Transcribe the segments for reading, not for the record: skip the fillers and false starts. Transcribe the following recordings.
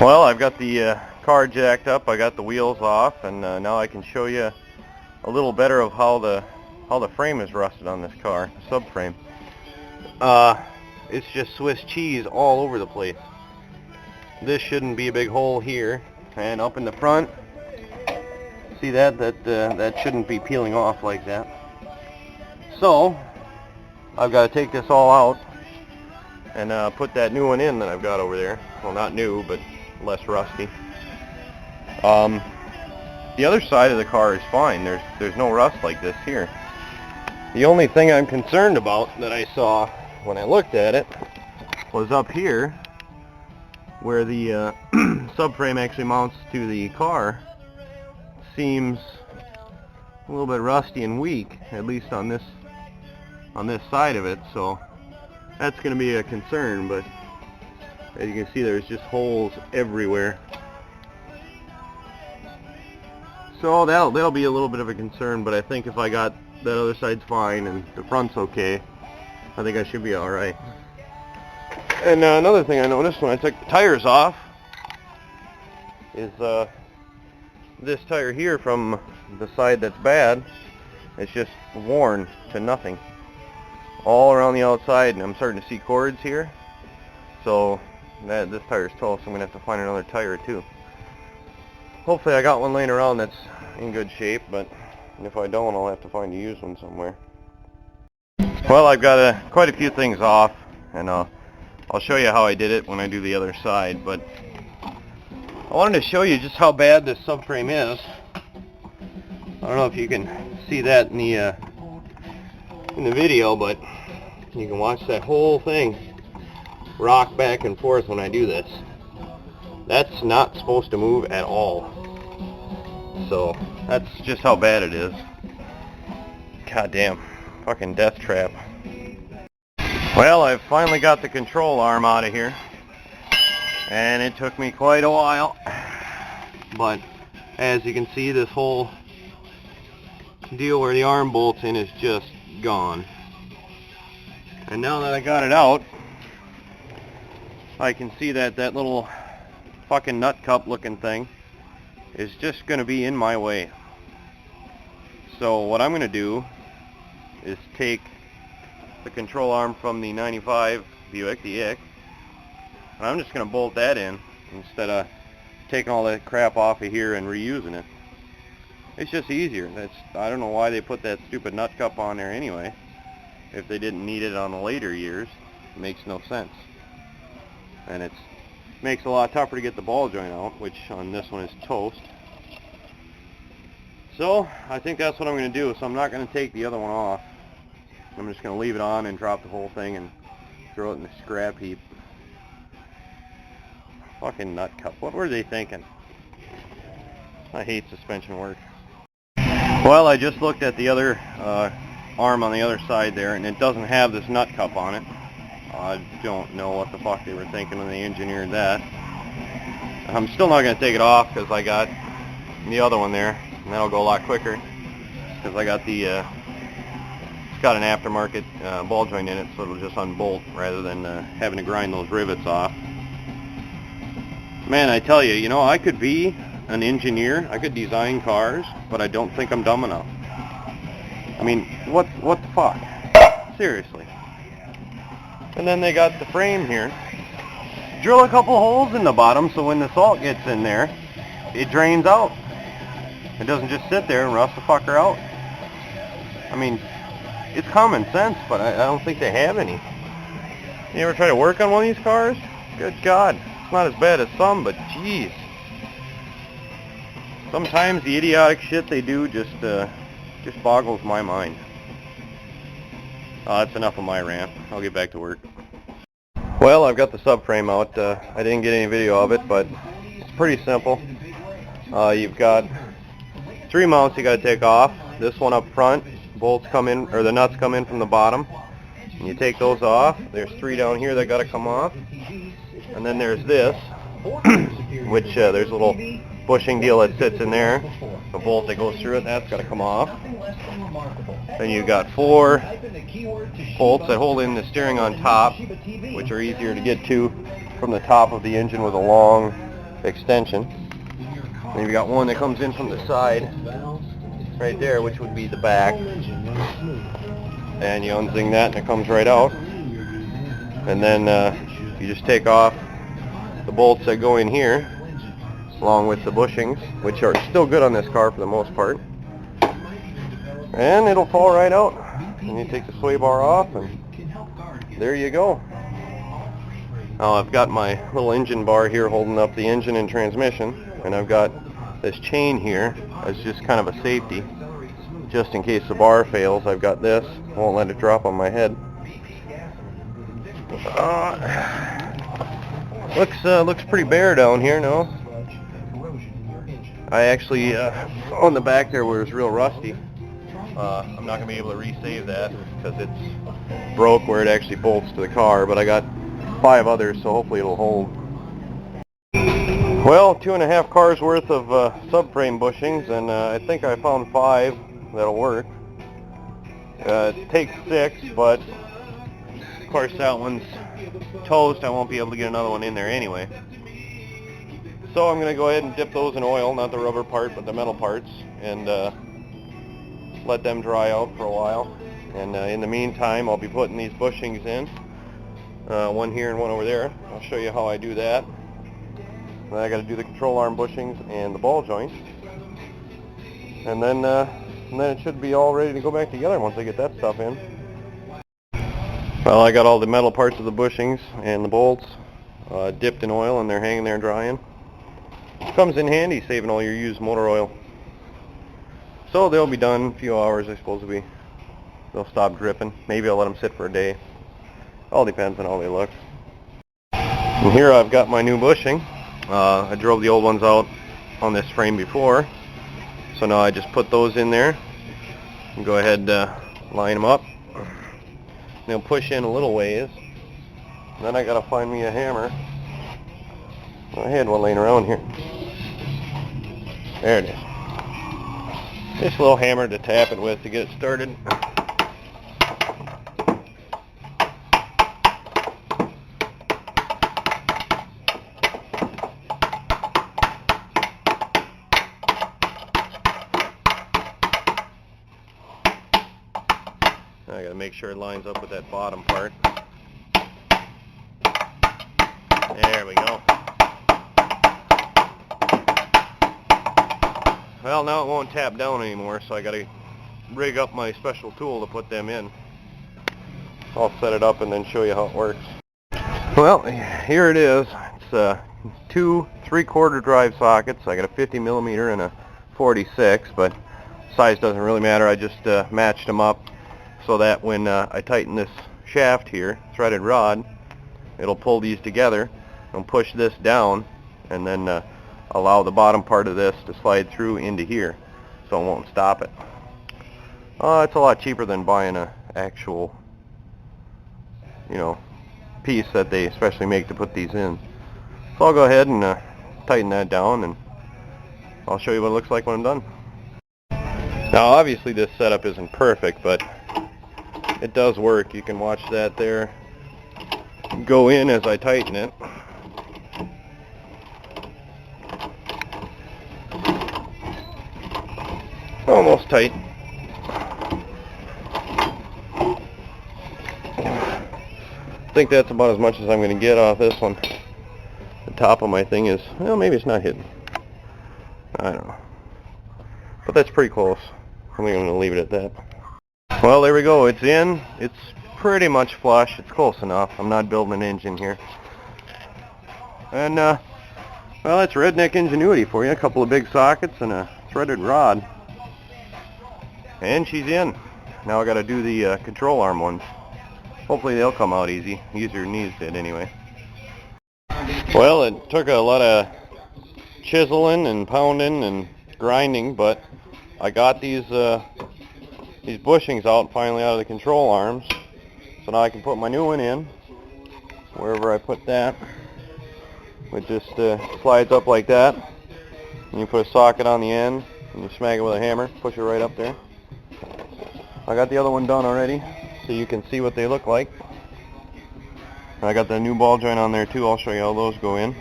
Well, I've got the car jacked up, I got the wheels off, and now I can show you a little better of how the frame is rusted on this car, the subframe. It's just Swiss cheese all over the place. This shouldn't be a big hole here, and up in the front, see that shouldn't be peeling off like that. So I've got to take this all out and put that new one in that I've got over there. Well, not new, but less rusty. The other side of the car is fine. There's no rust like this here. The only thing I'm concerned about that I saw when I looked at it was up here where the subframe actually mounts to the car. Seems a little bit rusty and weak, at least on this side of it, so that's going to be a concern. But as you can see, there's just holes everywhere, so that'll be a little bit of a concern. But I think if I got that other side's fine and the front's okay, I think I should be alright. And another thing I noticed when I took the tires off is this tire here from the side that's bad, it's just worn to nothing all around the outside, and I'm starting to see cords here. So this tire's toast, so I'm going to have to find another tire too. Hopefully I got one laying around that's in good shape, but if I don't, I'll have to find a used one somewhere. Well, I've got quite a few things off, and I'll show you how I did it when I do the other side. But I wanted to show you just how bad this subframe is. I don't know if you can see that in the video, but you can watch that whole thing rock back and forth when I do this. That's not supposed to move at all. So that's just how bad it is. Goddamn, fucking death trap. Well, I've finally got the control arm out of here, and it took me quite a while. But as you can see, this whole deal where the arm bolts in is just gone. And now that I got it out, I can see that little fucking nut cup looking thing is just going to be in my way. So what I'm going to do is take the control arm from the 95 Buick, the Ick, and I'm just going to bolt that in instead of taking all that crap off of here and reusing it. It's just easier. I don't know why they put that stupid nut cup on there anyway. If they didn't need it on the later years, it makes no sense. And it makes it a lot tougher to get the ball joint out, which on this one is toast. So I think that's what I'm going to do. So I'm not going to take the other one off. I'm just going to leave it on and drop the whole thing and throw it in the scrap heap. Fucking nut cup. What were they thinking? I hate suspension work. Well, I just looked at the other arm on the other side there, and it doesn't have this nut cup on it. I don't know what the fuck they were thinking when they engineered that. I'm still not going to take it off because I got the other one there, and that'll go a lot quicker because I got it's got an aftermarket ball joint in it, so it'll just unbolt rather than having to grind those rivets off. Man, I tell you, you know, I could be an engineer, I could design cars, but I don't think I'm dumb enough. I mean, what the fuck? Seriously. And then they got the frame here. Drill a couple holes in the bottom so when the salt gets in there, it drains out. It doesn't just sit there and rust the fucker out. I mean, it's common sense, but I don't think they have any. You ever try to work on one of these cars? Good God. It's not as bad as some, but jeez. Sometimes the idiotic shit they do just boggles my mind. That's enough of my rant. I'll get back to work. Well, I've got the subframe out. I didn't get any video of it, but it's pretty simple. You've got 3 mounts you got to take off. This one up front, bolts come in, or the nuts come in from the bottom. And you take those off. There's 3 down here that got to come off. And then there's this, which there's a little bushing deal that sits in there. The bolt that goes through it, that's got to come off. Then you've got 4 bolts that hold in the steering on top, which are easier to get to from the top of the engine with a long extension. And you've got one that comes in from the side right there, which would be the back. And you unzing that and it comes right out. And then you just take off the bolts that go in here, along with the bushings, which are still good on this car for the most part. And it'll fall right out. And you take the sway bar off, and there you go. Now I've got my little engine bar here holding up the engine and transmission, and I've got this chain here as just kind of a safety, just in case the bar fails. I've got this, won't let it drop on my head. Looks pretty bare down here now. I actually on the back there where it's real rusty. I'm not going to be able to resave that because it's broke where it actually bolts to the car, but I got 5 others, so hopefully it'll hold. Well, 2.5 cars worth of subframe bushings, and I think I found 5 that'll work. It takes 6, but of course that one's toast. I won't be able to get another one in there anyway. So I'm going to go ahead and dip those in oil, not the rubber part, but the metal parts, and let them dry out for a while. And in the meantime, I'll be putting these bushings in, one here and one over there. I'll show you how I do that. Then I got to do the control arm bushings and the ball joints, and then it should be all ready to go back together once I get that stuff in. Well, I got all the metal parts of the bushings and the bolts dipped in oil, and they're hanging there drying. Comes in handy, saving all your used motor oil. So they'll be done in a few hours, I suppose. They'll stop dripping. Maybe I'll let them sit for a day. All depends on how they look. And here I've got my new bushing. I drove the old ones out on this frame before, so now I just put those in there and go ahead line them up. They'll push in a little ways. Then I gotta find me a hammer. I had one laying around here. There it is. Just a little hammer to tap it with to get it started. I gotta make sure it lines up with that bottom part. There we go. Well, now it won't tap down anymore, so I gotta rig up my special tool to put them in. I'll set it up and then show you how it works. Well, here it is. It's 2 3/4 drive sockets. I got a 50 millimeter and a 46, but size doesn't really matter. I just matched them up so that when I tighten this shaft here, threaded rod, it'll pull these together and push this down, and then allow the bottom part of this to slide through into here, so it won't stop it. It's a lot cheaper than buying an actual, piece that they especially make to put these in. So I'll go ahead and tighten that down, and I'll show you what it looks like when I'm done. Now obviously this setup isn't perfect, but it does work. You can watch that there go in as I tighten it. Almost tight. I think that's about as much as I'm going to get off this one. The top of my thing is, well, maybe it's not hidden. I don't know. But that's pretty close. I think I'm going to leave it at that. Well, there we go. It's in. It's pretty much flush. It's close enough. I'm not building an engine here. And, well, that's redneck ingenuity for you. A couple of big sockets and a threaded rod. And she's in. Now I got to do the control arm ones. Hopefully they'll come out easy. Easier than these did anyway. Well, it took a lot of chiseling and pounding and grinding, but I got these bushings out finally out of the control arms. So now I can put my new one in. Wherever I put that, it just slides up like that. And you put a socket on the end, and you smack it with a hammer, push it right up there. I got the other one done already, so you can see what they look like. I got the new ball joint on there too. I'll show you how those go in.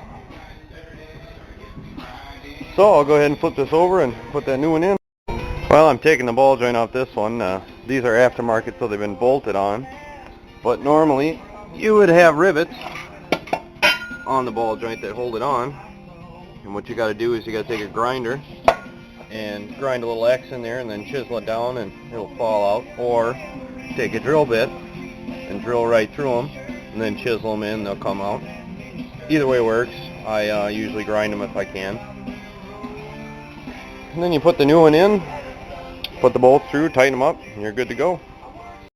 So I'll go ahead and flip this over and put that new one in. Well, I'm taking the ball joint off this one. These are aftermarket, so they've been bolted on. But normally, you would have rivets on the ball joint that hold it on. And what you got to do is you got to take a grinder and grind a little X in there and then chisel it down and it'll fall out. Or take a drill bit and drill right through them and then chisel them in, they'll come out. Either way works. I usually grind them if I can. And then you put the new one in, put the bolts through, tighten them up, and you're good to go.